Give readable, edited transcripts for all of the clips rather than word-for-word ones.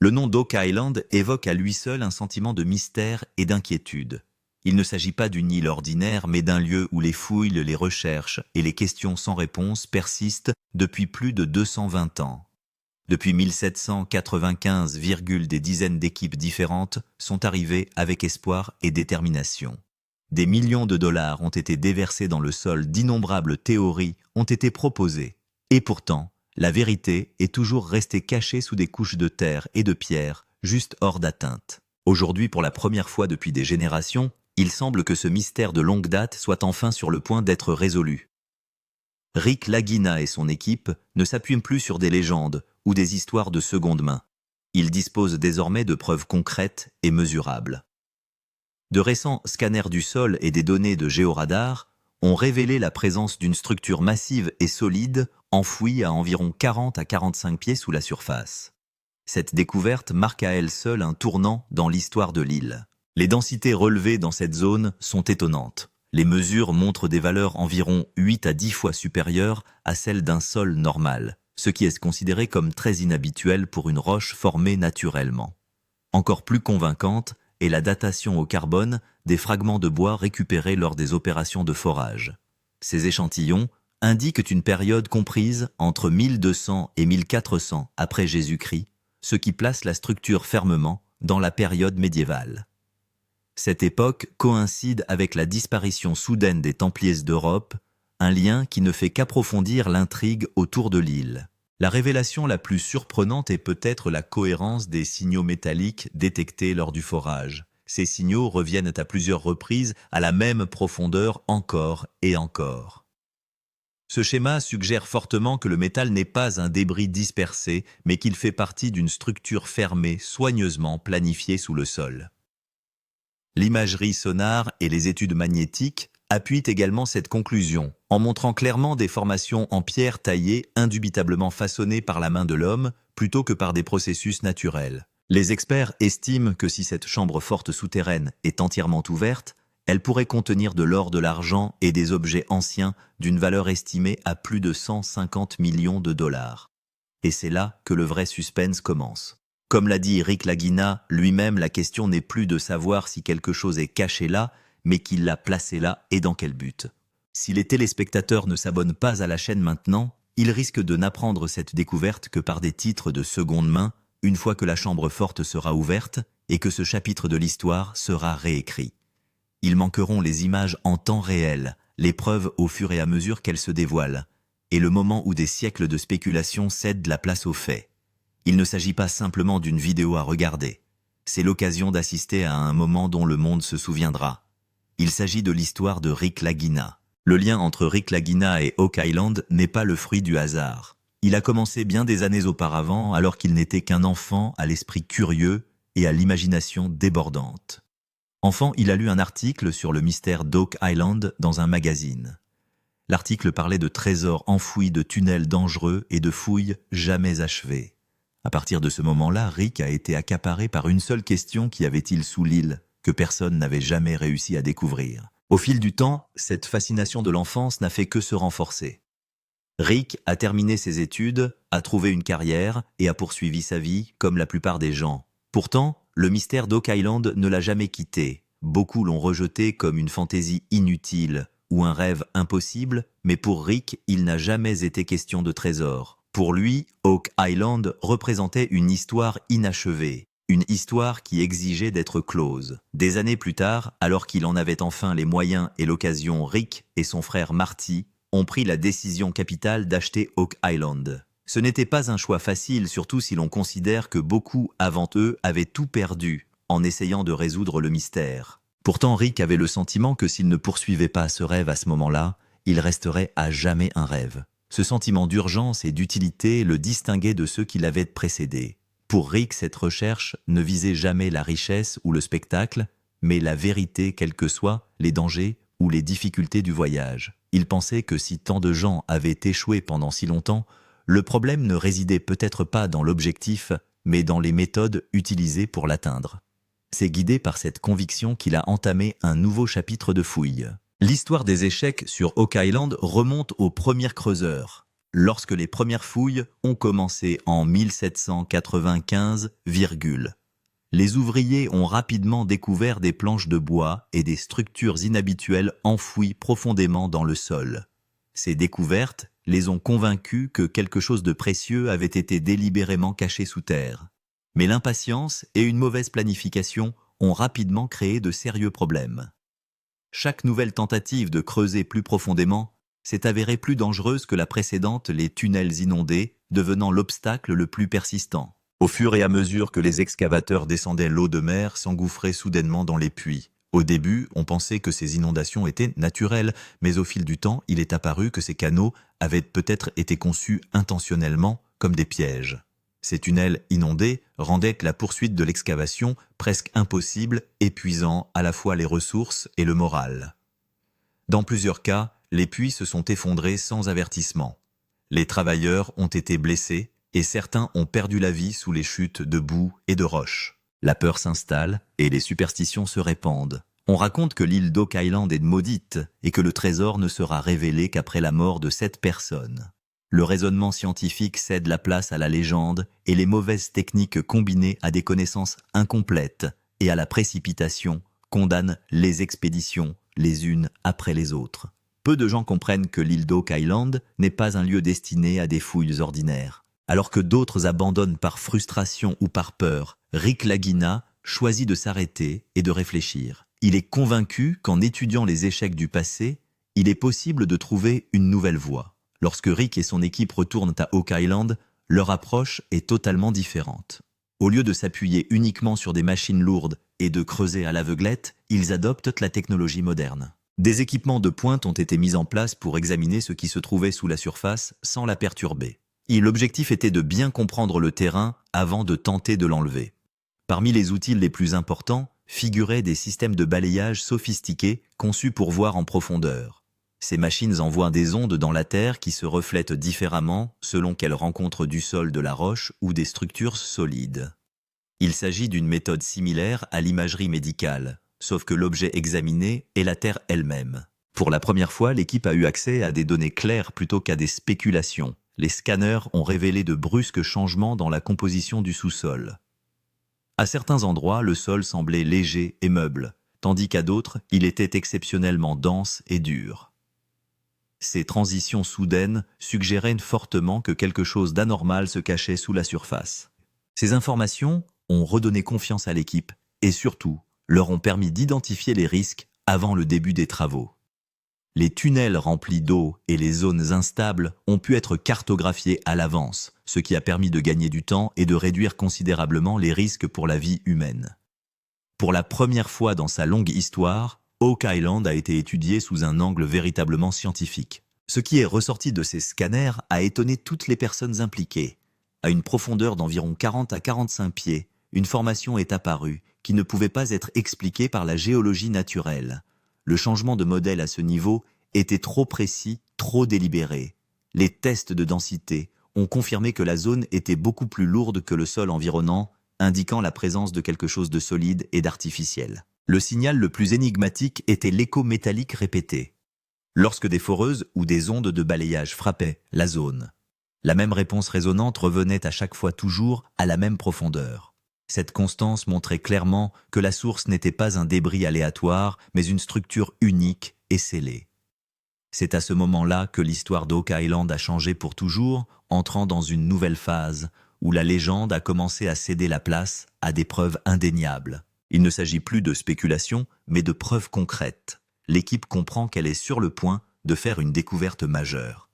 Le nom d'Oak Island évoque à lui seul un sentiment de mystère et d'inquiétude. Il ne s'agit pas d'une île ordinaire, mais d'un lieu où les fouilles, les recherches et les questions sans réponse persistent depuis plus de 220 ans. Depuis 1795, des dizaines d'équipes différentes sont arrivées avec espoir et détermination. Des millions de dollars ont été déversés dans le sol, d'innombrables théories ont été proposées. Et pourtant, la vérité est toujours restée cachée sous des couches de terre et de pierre, juste hors d'atteinte. Aujourd'hui, pour la première fois depuis des générations, il semble que ce mystère de longue date soit enfin sur le point d'être résolu. Rick Lagina et son équipe ne s'appuient plus sur des légendes ou des histoires de seconde main. Ils disposent désormais de preuves concrètes et mesurables. De récents scanners du sol et des données de géoradar ont révélé la présence d'une structure massive et solide enfouie à environ 40 à 45 pieds sous la surface. Cette découverte marque à elle seule un tournant dans l'histoire de l'île. Les densités relevées dans cette zone sont étonnantes. Les mesures montrent des valeurs environ 8 à 10 fois supérieures à celles d'un sol normal, ce qui est considéré comme très inhabituel pour une roche formée naturellement. Encore plus convaincante est la datation au carbone des fragments de bois récupérés lors des opérations de forage. Ces échantillons indiquent une période comprise entre 1200 et 1400 après Jésus-Christ, ce qui place la structure fermement dans la période médiévale. Cette époque coïncide avec la disparition soudaine des Templiers d'Europe, un lien qui ne fait qu'approfondir l'intrigue autour de l'île. La révélation la plus surprenante est peut-être la cohérence des signaux métalliques détectés lors du forage. Ces signaux reviennent à plusieurs reprises à la même profondeur encore et encore. Ce schéma suggère fortement que le métal n'est pas un débris dispersé, mais qu'il fait partie d'une structure fermée, soigneusement planifiée sous le sol. L'imagerie sonare et les études magnétiques appuient également cette conclusion, en montrant clairement des formations en pierre taillée indubitablement façonnées par la main de l'homme plutôt que par des processus naturels. Les experts estiment que si cette chambre forte souterraine est entièrement ouverte, elle pourrait contenir de l'or, de l'argent et des objets anciens d'une valeur estimée à plus de 150 millions de dollars. Et c'est là que le vrai suspense commence. Comme l'a dit Rick Lagina lui-même, la question n'est plus de savoir si quelque chose est caché là, mais qui l'a placé là et dans quel but. Si les téléspectateurs ne s'abonnent pas à la chaîne maintenant, ils risquent de n'apprendre cette découverte que par des titres de seconde main, une fois que la chambre forte sera ouverte et que ce chapitre de l'histoire sera réécrit. Ils manqueront les images en temps réel, les preuves au fur et à mesure qu'elles se dévoilent, et le moment où des siècles de spéculation cèdent la place aux faits. Il ne s'agit pas simplement d'une vidéo à regarder. C'est l'occasion d'assister à un moment dont le monde se souviendra. Il s'agit de l'histoire de Rick Lagina. Le lien entre Rick Lagina et Oak Island n'est pas le fruit du hasard. Il a commencé bien des années auparavant, alors qu'il n'était qu'un enfant à l'esprit curieux et à l'imagination débordante. Enfant, il a lu un article sur le mystère d'Oak Island dans un magazine. L'article parlait de trésors enfouis, de tunnels dangereux et de fouilles jamais achevées. À partir de ce moment-là, Rick a été accaparé par une seule question: qu'y avait-il sous l'île, que personne n'avait jamais réussi à découvrir. Au fil du temps, cette fascination de l'enfance n'a fait que se renforcer. Rick a terminé ses études, a trouvé une carrière et a poursuivi sa vie comme la plupart des gens. Pourtant, le mystère d'Oak Island ne l'a jamais quitté. Beaucoup l'ont rejeté comme une fantaisie inutile ou un rêve impossible, mais pour Rick, il n'a jamais été question de trésor. Pour lui, Oak Island représentait une histoire inachevée, une histoire qui exigeait d'être close. Des années plus tard, alors qu'il en avait enfin les moyens et l'occasion, Rick et son frère Marty ont pris la décision capitale d'acheter Oak Island. Ce n'était pas un choix facile, surtout si l'on considère que beaucoup avant eux avaient tout perdu en essayant de résoudre le mystère. Pourtant, Rick avait le sentiment que s'il ne poursuivait pas ce rêve à ce moment-là, il resterait à jamais un rêve. Ce sentiment d'urgence et d'utilité le distinguait de ceux qui l'avaient précédé. Pour Rick, cette recherche ne visait jamais la richesse ou le spectacle, mais la vérité, quels que soient les dangers ou les difficultés du voyage. Il pensait que si tant de gens avaient échoué pendant si longtemps, le problème ne résidait peut-être pas dans l'objectif, mais dans les méthodes utilisées pour l'atteindre. C'est guidé par cette conviction qu'il a entamé un nouveau chapitre de fouilles. L'histoire des échecs sur Oak Island remonte aux premiers creuseurs. lorsque les premières fouilles ont commencé en 1795, les ouvriers ont rapidement découvert des planches de bois et des structures inhabituelles enfouies profondément dans le sol. Ces découvertes les ont convaincus que quelque chose de précieux avait été délibérément caché sous terre. Mais l'impatience et une mauvaise planification ont rapidement créé de sérieux problèmes. Chaque nouvelle tentative de creuser plus profondément s'est avérée plus dangereuse que la précédente, les tunnels inondés devenant l'obstacle le plus persistant. Au fur et à mesure que les excavateurs descendaient l'eau de mer s'engouffrait soudainement dans les puits. Au début, on pensait que ces inondations étaient naturelles, mais au fil du temps, il est apparu que ces canaux avaient peut-être été conçus intentionnellement comme des pièges. Ces tunnels inondés rendaient la poursuite de l'excavation presque impossible, épuisant à la fois les ressources et le moral. Dans plusieurs cas, les puits se sont effondrés sans avertissement. Les travailleurs ont été blessés et certains ont perdu la vie sous les chutes de boue et de roches. La peur s'installe et les superstitions se répandent. On raconte que l'île d'Oak Island est maudite et que le trésor ne sera révélé qu'après la mort de 7 personnes. Le raisonnement scientifique cède la place à la légende et les mauvaises techniques combinées à des connaissances incomplètes et à la précipitation condamnent les expéditions les unes après les autres. Peu de gens comprennent que l'île d'Oak Island n'est pas un lieu destiné à des fouilles ordinaires. Alors que d'autres abandonnent par frustration ou par peur, Rick Lagina choisit de s'arrêter et de réfléchir. Il est convaincu qu'en étudiant les échecs du passé, il est possible de trouver une nouvelle voie. Lorsque Rick et son équipe retournent à Oak Island, leur approche est totalement différente. Au lieu de s'appuyer uniquement sur des machines lourdes et de creuser à l'aveuglette, ils adoptent la technologie moderne. Des équipements de pointe ont été mis en place pour examiner ce qui se trouvait sous la surface sans la perturber. Et l'objectif était de bien comprendre le terrain avant de tenter de l'enlever. Parmi les outils les plus importants figuraient des systèmes de balayage sophistiqués conçus pour voir en profondeur. Ces machines envoient des ondes dans la terre qui se reflètent différemment selon qu'elles rencontrent du sol, de la roche ou des structures solides. Il s'agit d'une méthode similaire à l'imagerie médicale, sauf que l'objet examiné est la terre elle-même. Pour la première fois, l'équipe a eu accès à des données claires plutôt qu'à des spéculations. Les scanners ont révélé de brusques changements dans la composition du sous-sol. À certains endroits, le sol semblait léger et meuble, tandis qu'à d'autres, il était exceptionnellement dense et dur. Ces transitions soudaines suggéraient fortement que quelque chose d'anormal se cachait sous la surface. Ces informations ont redonné confiance à l'équipe et surtout leur ont permis d'identifier les risques avant le début des travaux. Les tunnels remplis d'eau et les zones instables ont pu être cartographiés à l'avance, ce qui a permis de gagner du temps et de réduire considérablement les risques pour la vie humaine. Pour la première fois dans sa longue histoire, Oak Island a été étudié sous un angle véritablement scientifique. Ce qui est ressorti de ces scanners a étonné toutes les personnes impliquées. À une profondeur d'environ 40 à 45 pieds, une formation est apparue qui ne pouvait pas être expliquée par la géologie naturelle. Le changement de modèle à ce niveau était trop précis, trop délibéré. Les tests de densité ont confirmé que la zone était beaucoup plus lourde que le sol environnant, indiquant la présence de quelque chose de solide et d'artificiel. Le signal le plus énigmatique était l'écho métallique répété. Lorsque des foreuses ou des ondes de balayage frappaient la zone, la même réponse résonante revenait à chaque fois toujours à la même profondeur. Cette constance montrait clairement que la source n'était pas un débris aléatoire, mais une structure unique et scellée. C'est à ce moment-là que l'histoire d'Oak Island a changé pour toujours, entrant dans une nouvelle phase, où la légende a commencé à céder la place à des preuves indéniables. Il ne s'agit plus de spéculation, mais de preuves concrètes. L'équipe comprend qu'elle est sur le point de faire une découverte majeure.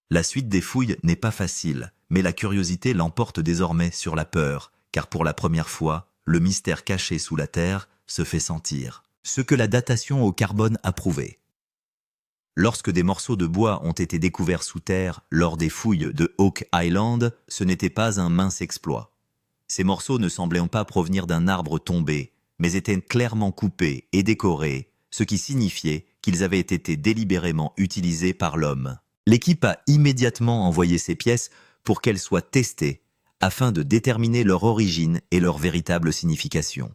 La suite des fouilles n'est pas facile, mais la curiosité l'emporte désormais sur la peur, car pour la première fois, le mystère caché sous la terre se fait sentir. Ce que la datation au carbone a prouvé. Lorsque des morceaux de bois ont été découverts sous terre lors des fouilles de Oak Island, ce n'était pas un mince exploit. Ces morceaux ne semblaient pas provenir d'un arbre tombé, mais étaient clairement coupés et décorés, ce qui signifiait qu'ils avaient été délibérément utilisés par l'homme. L'équipe a immédiatement envoyé ces pièces pour qu'elles soient testées, afin de déterminer leur origine et leur véritable signification.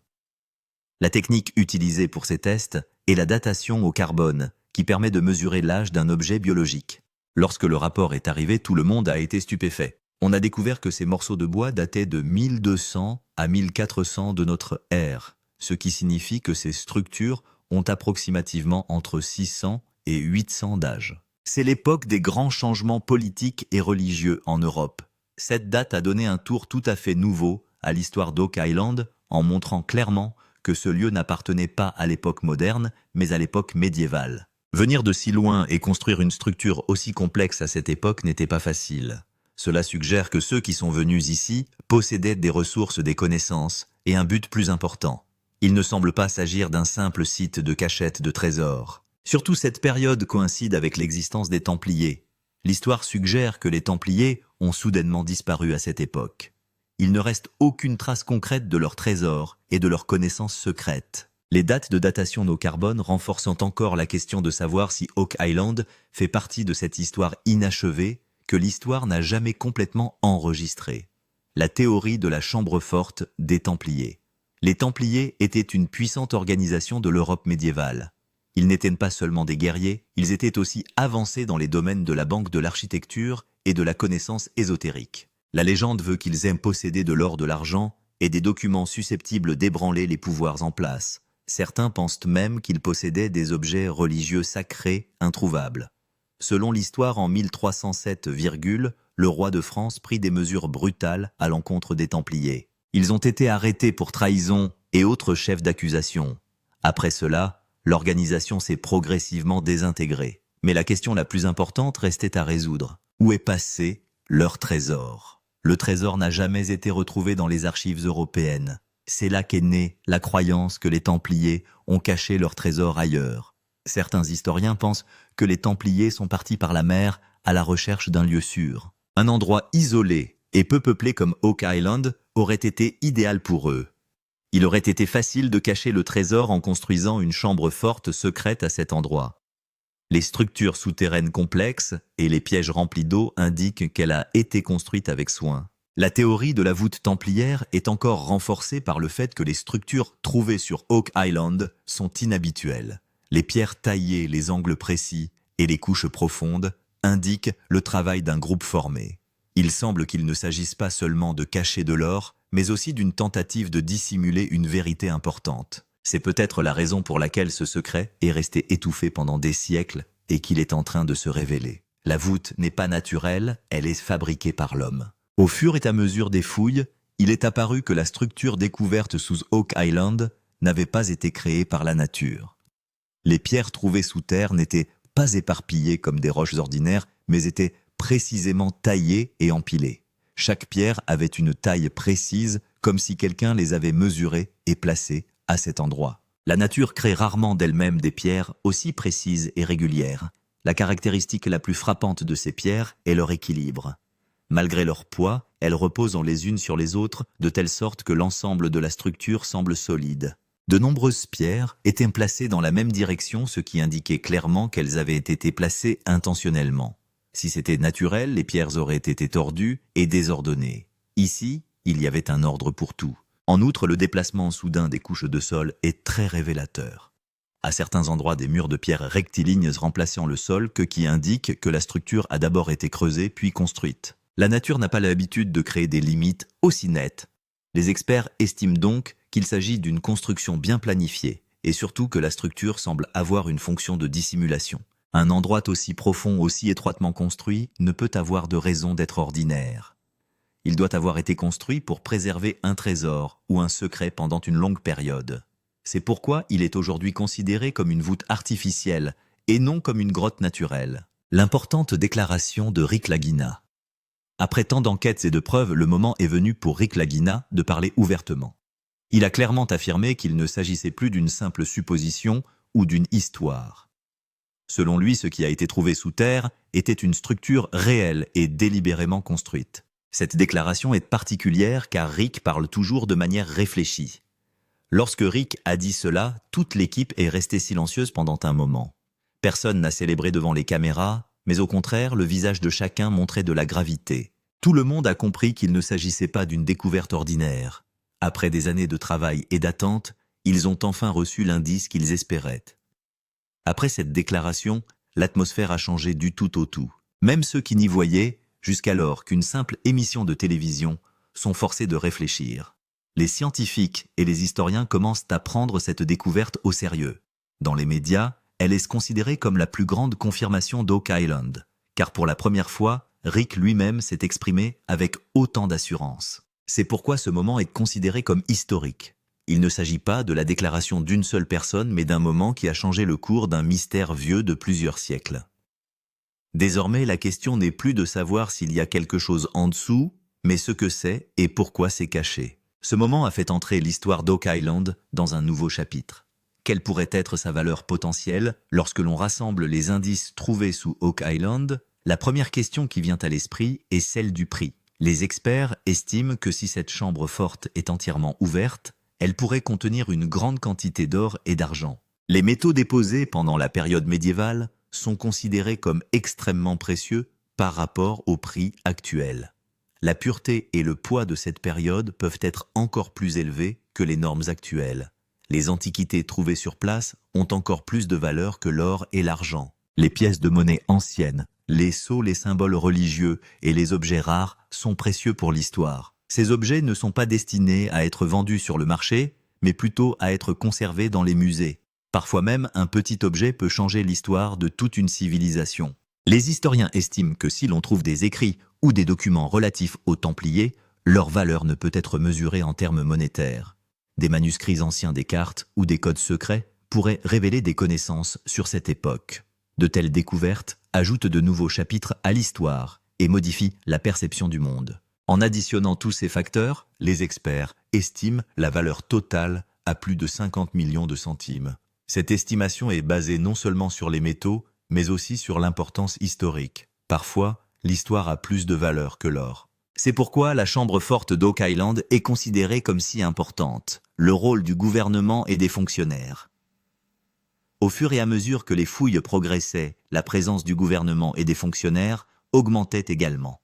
La technique utilisée pour ces tests est la datation au carbone, qui permet de mesurer l'âge d'un objet biologique. Lorsque le rapport est arrivé, tout le monde a été stupéfait. On a découvert que ces morceaux de bois dataient de 1200 à 1400 de notre ère, ce qui signifie que ces structures ont approximativement entre 600 et 800 d'âge. C'est l'époque des grands changements politiques et religieux en Europe. Cette date a donné un tour tout à fait nouveau à l'histoire d'Oak Island en montrant clairement que ce lieu n'appartenait pas à l'époque moderne, mais à l'époque médiévale. Venir de si loin et construire une structure aussi complexe à cette époque n'était pas facile. Cela suggère que ceux qui sont venus ici possédaient des ressources, des connaissances et un but plus important. Il ne semble pas s'agir d'un simple site de cachette de trésors. Surtout cette période coïncide avec l'existence des Templiers. L'histoire suggère que les Templiers ont soudainement disparu à cette époque. Il ne reste aucune trace concrète de leurs trésors et de leurs connaissances secrètes. Les dates de datation no carbone renforçant encore la question de savoir si Oak Island fait partie de cette histoire inachevée que l'histoire n'a jamais complètement enregistrée. La théorie de la chambre forte des Templiers. Les Templiers étaient une puissante organisation de l'Europe médiévale. Ils n'étaient pas seulement des guerriers, ils étaient aussi avancés dans les domaines de la banque de l'architecture et de la connaissance ésotérique. La légende veut qu'ils aiment posséder de l'or, de l'argent et des documents susceptibles d'ébranler les pouvoirs en place. Certains pensent même qu'ils possédaient des objets religieux sacrés introuvables. Selon l'histoire, en 1307, le roi de France prit des mesures brutales à l'encontre des Templiers. Ils ont été arrêtés pour trahison et autres chefs d'accusation. Après cela, l'organisation s'est progressivement désintégrée. Mais la question la plus importante restait à résoudre. Où est passé leur trésor? Le trésor n'a jamais été retrouvé dans les archives européennes. C'est là qu'est née la croyance que les Templiers ont caché leur trésor ailleurs. Certains historiens pensent que les Templiers sont partis par la mer à la recherche d'un lieu sûr. Un endroit isolé et peu peuplé comme Oak Island aurait été idéal pour eux. Il aurait été facile de cacher le trésor en construisant une chambre forte secrète à cet endroit. Les structures souterraines complexes et les pièges remplis d'eau indiquent qu'elle a été construite avec soin. La théorie de la voûte templière est encore renforcée par le fait que les structures trouvées sur Oak Island sont inhabituelles. Les pierres taillées, les angles précis et les couches profondes indiquent le travail d'un groupe formé. Il semble qu'il ne s'agisse pas seulement de cacher de l'or, mais aussi d'une tentative de dissimuler une vérité importante. C'est peut-être la raison pour laquelle ce secret est resté étouffé pendant des siècles et qu'il est en train de se révéler. La voûte n'est pas naturelle, elle est fabriquée par l'homme. Au fur et à mesure des fouilles, il est apparu que la structure découverte sous Oak Island n'avait pas été créée par la nature. Les pierres trouvées sous terre n'étaient pas éparpillées comme des roches ordinaires, mais étaient précisément taillées et empilées. Chaque pierre avait une taille précise, comme si quelqu'un les avait mesurées et placées à cet endroit. La nature crée rarement d'elle-même des pierres aussi précises et régulières. La caractéristique la plus frappante de ces pierres est leur équilibre. Malgré leur poids, elles reposent les unes sur les autres de telle sorte que l'ensemble de la structure semble solide. De nombreuses pierres étaient placées dans la même direction, ce qui indiquait clairement qu'elles avaient été placées intentionnellement. Si c'était naturel, les pierres auraient été tordues et désordonnées. Ici, il y avait un ordre pour tout. En outre, le déplacement soudain des couches de sol est très révélateur. À certains endroits, des murs de pierre rectilignes remplaçant le sol, qui indiquent que la structure a d'abord été creusée puis construite. La nature n'a pas l'habitude de créer des limites aussi nettes. Les experts estiment donc qu'il s'agit d'une construction bien planifiée et surtout que la structure semble avoir une fonction de dissimulation. Un endroit aussi profond, aussi étroitement construit, ne peut avoir de raison d'être ordinaire. Il doit avoir été construit pour préserver un trésor ou un secret pendant une longue période. C'est pourquoi il est aujourd'hui considéré comme une voûte artificielle et non comme une grotte naturelle. L'importante déclaration de Rick Lagina. Après tant d'enquêtes et de preuves, le moment est venu pour Rick Lagina de parler ouvertement. Il a clairement affirmé qu'il ne s'agissait plus d'une simple supposition ou d'une histoire. Selon lui, ce qui a été trouvé sous terre était une structure réelle et délibérément construite. Cette déclaration est particulière car Rick parle toujours de manière réfléchie. Lorsque Rick a dit cela, toute l'équipe est restée silencieuse pendant un moment. Personne n'a célébré devant les caméras, mais au contraire, le visage de chacun montrait de la gravité. Tout le monde a compris qu'il ne s'agissait pas d'une découverte ordinaire. Après des années de travail et d'attente, ils ont enfin reçu l'indice qu'ils espéraient. Après cette déclaration, l'atmosphère a changé du tout au tout. Même ceux qui n'y voyaient, jusqu'alors qu'une simple émission de télévision, sont forcés de réfléchir. Les scientifiques et les historiens commencent à prendre cette découverte au sérieux. Dans les médias, elle est considérée comme la plus grande confirmation d'Oak Island, car pour la première fois, Rick lui-même s'est exprimé avec autant d'assurance. C'est pourquoi ce moment est considéré comme historique. Il ne s'agit pas de la déclaration d'une seule personne, mais d'un moment qui a changé le cours d'un mystère vieux de plusieurs siècles. Désormais, la question n'est plus de savoir s'il y a quelque chose en dessous, mais ce que c'est et pourquoi c'est caché. Ce moment a fait entrer l'histoire d'Oak Island dans un nouveau chapitre. Quelle pourrait être sa valeur potentielle lorsque l'on rassemble les indices trouvés sous Oak Island? La première question qui vient à l'esprit est celle du prix. Les experts estiment que si cette chambre forte est entièrement ouverte, elle pourrait contenir une grande quantité d'or et d'argent. Les métaux déposés pendant la période médiévale sont considérés comme extrêmement précieux par rapport au prix actuel. La pureté et le poids de cette période peuvent être encore plus élevés que les normes actuelles. Les antiquités trouvées sur place ont encore plus de valeur que l'or et l'argent. Les pièces de monnaie anciennes, les sceaux, les symboles religieux et les objets rares sont précieux pour l'histoire. Ces objets ne sont pas destinés à être vendus sur le marché, mais plutôt à être conservés dans les musées. Parfois même, un petit objet peut changer l'histoire de toute une civilisation. Les historiens estiment que si l'on trouve des écrits ou des documents relatifs aux Templiers, leur valeur ne peut être mesurée en termes monétaires. Des manuscrits anciens des cartes ou des codes secrets pourraient révéler des connaissances sur cette époque. De telles découvertes ajoutent de nouveaux chapitres à l'histoire et modifient la perception du monde. En additionnant tous ces facteurs, les experts estiment la valeur totale à plus de 50 millions de centimes. Cette estimation est basée non seulement sur les métaux, mais aussi sur l'importance historique. Parfois, l'histoire a plus de valeur que l'or. C'est pourquoi la chambre forte d'Oak Island est considérée comme si importante, le rôle du gouvernement et des fonctionnaires. Au fur et à mesure que les fouilles progressaient, la présence du gouvernement et des fonctionnaires augmentait également.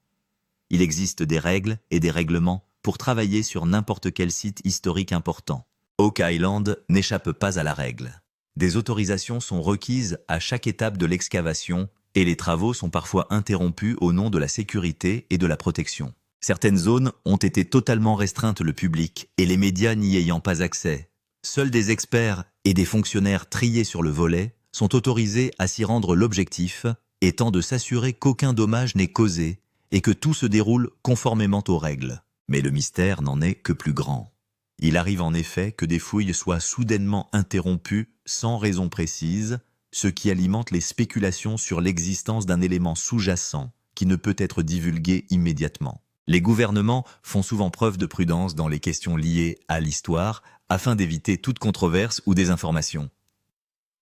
Il existe des règles et des règlements pour travailler sur n'importe quel site historique important. Oak Island n'échappe pas à la règle. Des autorisations sont requises à chaque étape de l'excavation et les travaux sont parfois interrompus au nom de la sécurité et de la protection. Certaines zones ont été totalement restreintes le public et les médias n'y ayant pas accès. Seuls des experts et des fonctionnaires triés sur le volet sont autorisés à s'y rendre, l'objectif étant de s'assurer qu'aucun dommage n'est causé et que tout se déroule conformément aux règles. Mais le mystère n'en est que plus grand. Il arrive en effet que des fouilles soient soudainement interrompues sans raison précise, ce qui alimente les spéculations sur l'existence d'un élément sous-jacent qui ne peut être divulgué immédiatement. Les gouvernements font souvent preuve de prudence dans les questions liées à l'histoire afin d'éviter toute controverse ou désinformation.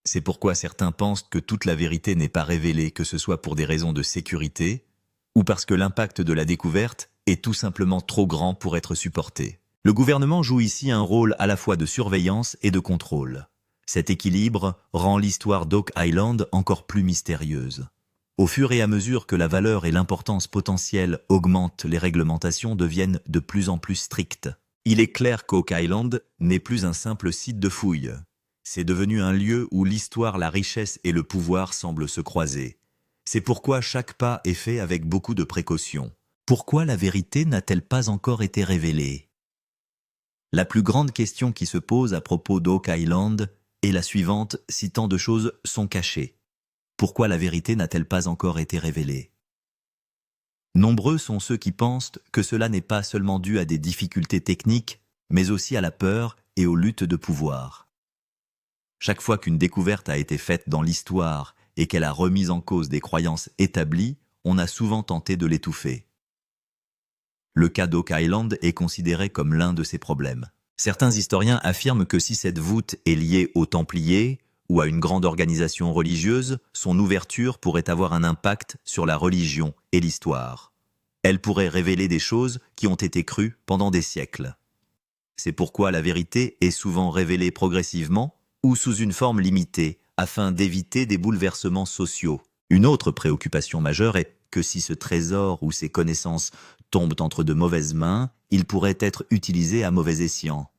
C'est pourquoi certains pensent que toute la vérité n'est pas révélée, que ce soit pour des raisons de sécurité ou parce que l'impact de la découverte est tout simplement trop grand pour être supporté. Le gouvernement joue ici un rôle à la fois de surveillance et de contrôle. Cet équilibre rend l'histoire d'Oak Island encore plus mystérieuse. Au fur et à mesure que la valeur et l'importance potentielle augmentent, les réglementations deviennent de plus en plus strictes. Il est clair qu'Oak Island n'est plus un simple site de fouilles. C'est devenu un lieu où l'histoire, la richesse et le pouvoir semblent se croiser. C'est pourquoi chaque pas est fait avec beaucoup de précaution. Pourquoi la vérité n'a-t-elle pas encore été révélée ? La plus grande question qui se pose à propos d'Oak Island est la suivante: si tant de choses sont cachées, pourquoi la vérité n'a-t-elle pas encore été révélée? Nombreux sont ceux qui pensent que cela n'est pas seulement dû à des difficultés techniques, mais aussi à la peur et aux luttes de pouvoir. Chaque fois qu'une découverte a été faite dans l'histoire et qu'elle a remis en cause des croyances établies, on a souvent tenté de l'étouffer. Le cas d'Oak Island est considéré comme l'un de ces problèmes. Certains historiens affirment que si cette voûte est liée aux Templiers ou à une grande organisation religieuse, son ouverture pourrait avoir un impact sur la religion et l'histoire. Elle pourrait révéler des choses qui ont été crues pendant des siècles. C'est pourquoi la vérité est souvent révélée progressivement ou sous une forme limitée, afin d'éviter des bouleversements sociaux. Une autre préoccupation majeure est que si ce trésor ou ces connaissances tombent entre de mauvaises mains, ils pourraient être utilisés à mauvais escient.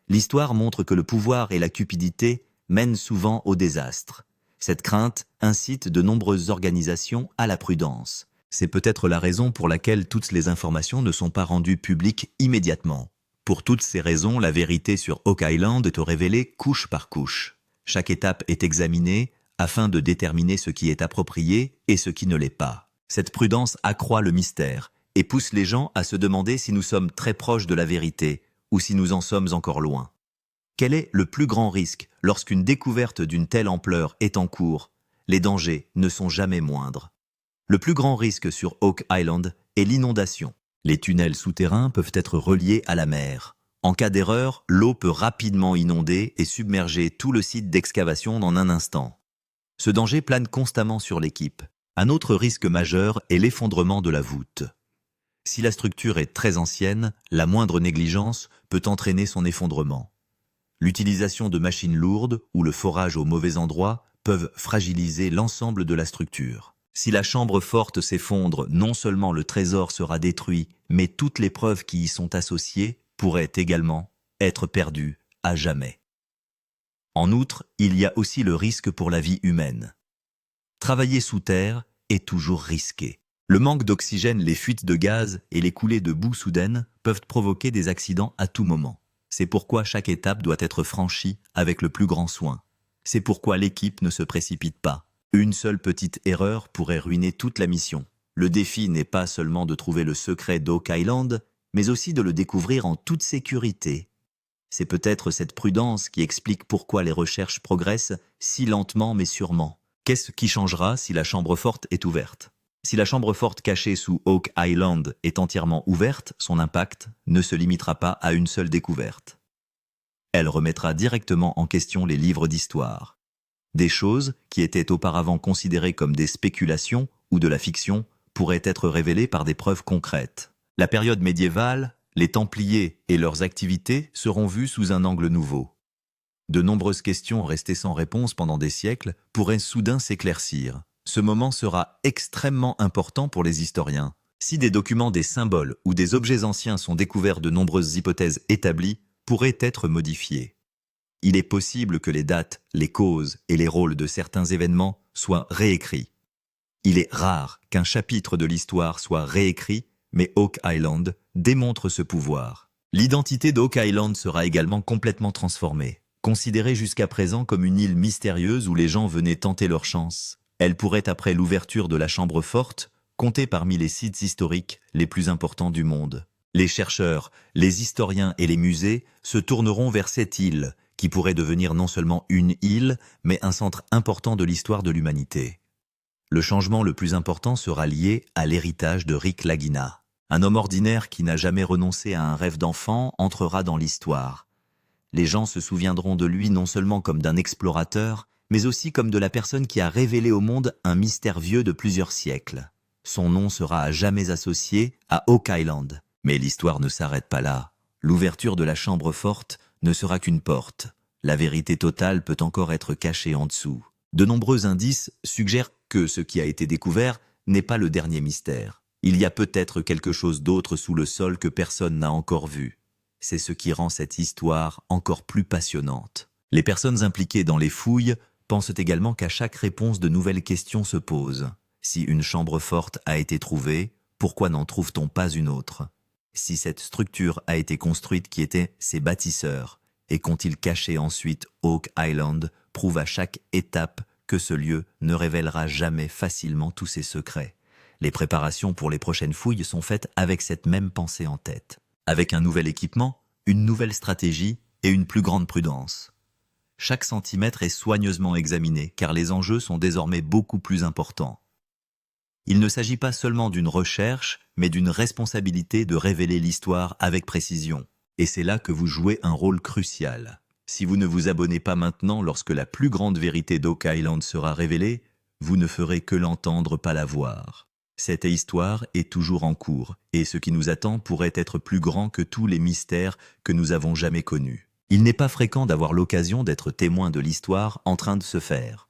L'histoire montre que le pouvoir et la cupidité mènent souvent au désastre. Cette crainte incite de nombreuses organisations à la prudence. C'est peut-être la raison pour laquelle toutes les informations ne sont pas rendues publiques immédiatement. Pour toutes ces raisons, la vérité sur Oak Island est révélée couche par couche. Chaque étape est examinée afin de déterminer ce qui est approprié et ce qui ne l'est pas. Cette prudence accroît le mystère et pousse les gens à se demander si nous sommes très proches de la vérité ou si nous en sommes encore loin. Quel est le plus grand risque lorsqu'une découverte d'une telle ampleur est en cours? Les dangers ne sont jamais moindres. Le plus grand risque sur Oak Island est l'inondation. Les tunnels souterrains peuvent être reliés à la mer. En cas d'erreur, l'eau peut rapidement inonder et submerger tout le site d'excavation en un instant. Ce danger plane constamment sur l'équipe. Un autre risque majeur est l'effondrement de la voûte. Si la structure est très ancienne, la moindre négligence peut entraîner son effondrement. L'utilisation de machines lourdes ou le forage au mauvais endroit peuvent fragiliser l'ensemble de la structure. Si la chambre forte s'effondre, non seulement le trésor sera détruit, mais toutes les preuves qui y sont associées pourraient également être perdues à jamais. En outre, il y a aussi le risque pour la vie humaine. Travailler sous terre est toujours risqué. Le manque d'oxygène, les fuites de gaz et les coulées de boue soudaines peuvent provoquer des accidents à tout moment. C'est pourquoi chaque étape doit être franchie avec le plus grand soin. C'est pourquoi l'équipe ne se précipite pas. Une seule petite erreur pourrait ruiner toute la mission. Le défi n'est pas seulement de trouver le secret d'Oak Island, mais aussi de le découvrir en toute sécurité. C'est peut-être cette prudence qui explique pourquoi les recherches progressent si lentement mais sûrement. Qu'est-ce qui changera si la chambre forte est ouverte? Si la chambre forte cachée sous Oak Island est entièrement ouverte, son impact ne se limitera pas à une seule découverte. Elle remettra directement en question les livres d'histoire. Des choses qui étaient auparavant considérées comme des spéculations ou de la fiction pourraient être révélées par des preuves concrètes. La période médiévale, les Templiers et leurs activités seront vues sous un angle nouveau. De nombreuses questions restées sans réponse pendant des siècles pourraient soudain s'éclaircir. Ce moment sera extrêmement important pour les historiens. Si des documents, des symboles ou des objets anciens sont découverts, de nombreuses hypothèses établies pourraient être modifiées. Il est possible que les dates, les causes et les rôles de certains événements soient réécrits. Il est rare qu'un chapitre de l'histoire soit réécrit, mais Oak Island démontre ce pouvoir. L'identité d'Oak Island sera également complètement transformée. Considérée jusqu'à présent comme une île mystérieuse où les gens venaient tenter leur chance, elle pourrait, après l'ouverture de la chambre forte, compter parmi les sites historiques les plus importants du monde. Les chercheurs, les historiens et les musées se tourneront vers cette île, qui pourrait devenir non seulement une île, mais un centre important de l'histoire de l'humanité. Le changement le plus important sera lié à l'héritage de Rick Lagina. Un homme ordinaire qui n'a jamais renoncé à un rêve d'enfant entrera dans l'histoire. Les gens se souviendront de lui non seulement comme d'un explorateur, mais aussi comme de la personne qui a révélé au monde un mystère vieux de plusieurs siècles. Son nom sera à jamais associé à Oak Island. Mais l'histoire ne s'arrête pas là. L'ouverture de la chambre forte ne sera qu'une porte. La vérité totale peut encore être cachée en dessous. De nombreux indices suggèrent que ce qui a été découvert n'est pas le dernier mystère. Il y a peut-être quelque chose d'autre sous le sol que personne n'a encore vu. C'est ce qui rend cette histoire encore plus passionnante. Les personnes impliquées dans les fouilles pensent également qu'à chaque réponse de nouvelles questions se posent. Si une chambre forte a été trouvée, pourquoi n'en trouve-t-on pas une autre? Si cette structure a été construite, qui étaient ses bâtisseurs, et qu'ont-ils caché ensuite Oak Island, prouve à chaque étape que ce lieu ne révélera jamais facilement tous ses secrets. Les préparations pour les prochaines fouilles sont faites avec cette même pensée en tête. Avec un nouvel équipement, une nouvelle stratégie et une plus grande prudence. Chaque centimètre est soigneusement examiné car les enjeux sont désormais beaucoup plus importants. Il ne s'agit pas seulement d'une recherche, mais d'une responsabilité de révéler l'histoire avec précision. Et c'est là que vous jouez un rôle crucial. Si vous ne vous abonnez pas maintenant lorsque la plus grande vérité d'Oak Island sera révélée, vous ne ferez que l'entendre, pas la voir. Cette histoire est toujours en cours, et ce qui nous attend pourrait être plus grand que tous les mystères que nous avons jamais connus. Il n'est pas fréquent d'avoir l'occasion d'être témoin de l'histoire en train de se faire.